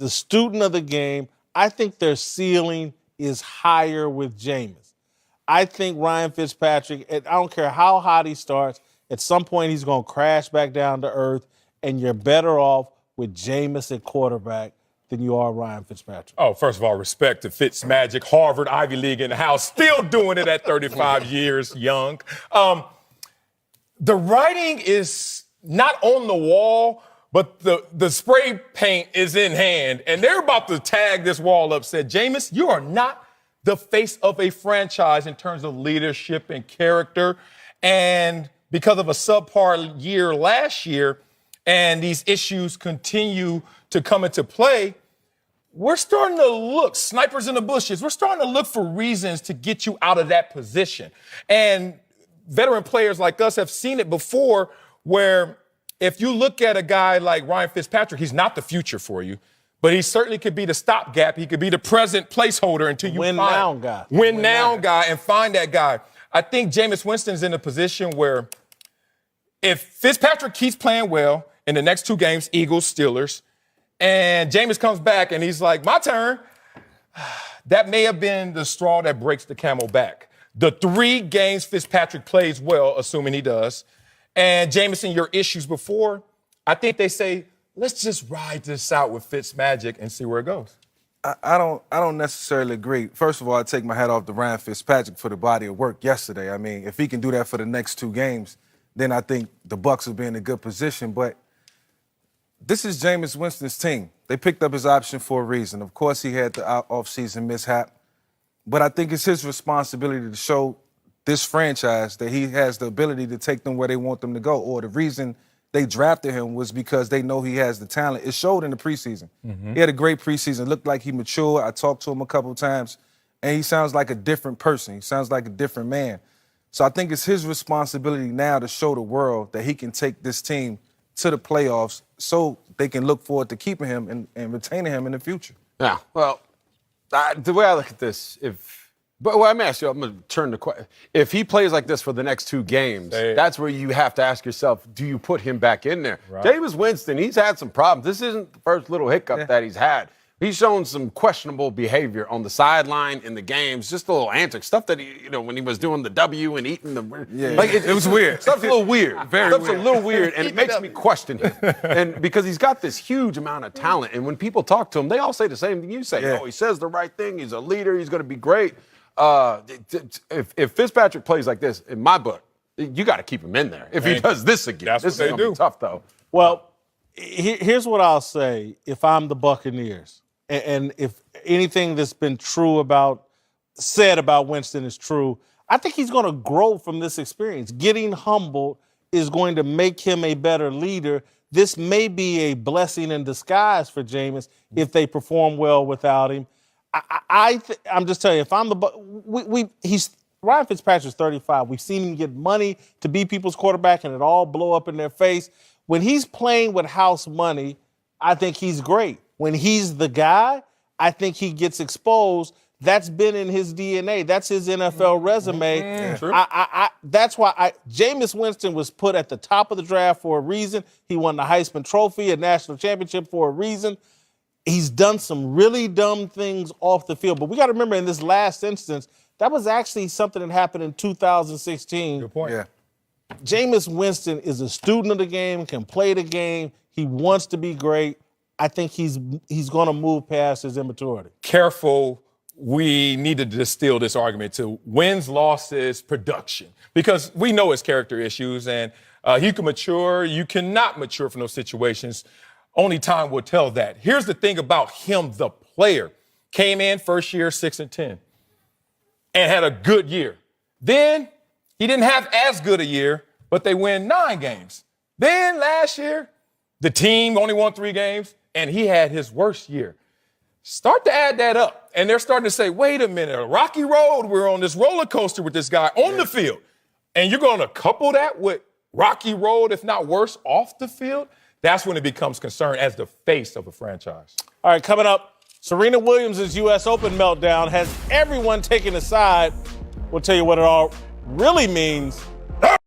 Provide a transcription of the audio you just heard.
the student of the game. I think their ceiling is higher with Jameis. I think Ryan Fitzpatrick, I don't care how hot he starts, at some point he's going to crash back down to earth, and you're better off with Jameis at quarterback than you are Ryan Fitzpatrick. Oh, first of all, respect to Fitzmagic, Harvard, Ivy League in the house, still doing it at 35 years young. The writing is not on the wall, but the spray paint is in hand, and they're about to tag this wall up. Said, Jameis, you are not the face of a franchise in terms of leadership and character. And because of a subpar year last year, and these issues continue to come into play, we're starting to look, snipers in the bushes, we're starting to look for reasons to get you out of that position. And veteran players like us have seen it before, where if you look at a guy like Ryan Fitzpatrick, he's not the future for you, but he certainly could be the stopgap. He could be the present placeholder until you win now guy. Win now guy and find that guy. I think Jameis Winston's in a position where if Fitzpatrick keeps playing well in the next two games, Eagles, Steelers, and Jameis comes back and he's like, my turn, that may have been the straw that breaks the camel back. The 3 games Fitzpatrick plays well, assuming he does, and Jameson, your issues before, I think they say, let's just ride this out with Fitzmagic and see where it goes. I don't necessarily agree. First of all, I take my hat off to Ryan Fitzpatrick for the body of work yesterday. I mean, if he can do that for the next 2 games, then I think the Bucs will be in a good position. But this is Jameis Winston's team. They picked up his option for a reason. Of course, he had the offseason mishap. But I think it's his responsibility to show this franchise that he has the ability to take them where they want them to go. Or the reason they drafted him was because they know he has the talent. It showed in the preseason. He had a great preseason. Looked like he matured. I talked to him a couple of times, and he sounds like a different person. He sounds like a different man. So I think it's his responsibility now to show the world that he can take this team to the playoffs so they can look forward to keeping him and retaining him in the future. Yeah, well, the way I look at this, I'm going to turn the question. If he plays like this for the next 2 games, that's where you have to ask yourself, do you put him back in there? Right. Jameis Winston, he's had some problems. This isn't the first little hiccup that he's had. He's shown some questionable behavior on the sideline in the games, just a little antics, stuff that he, when he was doing the W and eating the, it was weird. Stuff's a little weird. Stuff's a little weird, and it makes me question him. And because he's got this huge amount of talent, and when people talk to him, they all say the same thing you say. Oh, he says the right thing. He's a leader. He's going to be great. If Fitzpatrick plays like this, in my book, you got to keep him in there. If he does this again, that's this what is going to be tough, though. Well, here's what I'll say if I'm the Buccaneers. And if anything that's been said about Winston is true, I think he's going to grow from this experience. Getting humbled is going to make him a better leader. This may be a blessing in disguise for Jameis if they perform well without him. I'm just telling you, if I'm Ryan Fitzpatrick's 35. We've seen him get money to be people's quarterback, and it all blow up in their face. When he's playing with house money, I think he's great. When he's the guy, I think he gets exposed. That's been in his DNA. That's his NFL resume. That's why Jameis Winston was put at the top of the draft for a reason. He won the Heisman Trophy, a national championship for a reason. He's done some really dumb things off the field. But we got to remember in this last instance, that was actually something that happened in 2016. Good point. Yeah. Jameis Winston is a student of the game, can play the game. He wants to be great. I think he's going to move past his immaturity. Careful. We need to distill this argument to wins, losses, production. Because we know his character issues, and he can mature. You cannot mature from those situations. Only time will tell that. Here's the thing about him, the player. Came in first year 6-10 and had a good year. Then he didn't have as good a year, but they win 9 games. Then last year, the team only won 3 games, and he had his worst year. Start to add that up, and they're starting to say, wait a minute, a rocky road, we're on this roller coaster with this guy on the field. And you're going to couple that with rocky road, if not worse, off the field? That's when it becomes concern as the face of a franchise. All right, coming up, Serena Williams' U.S. Open meltdown has everyone taking a side. We'll tell you what it all really means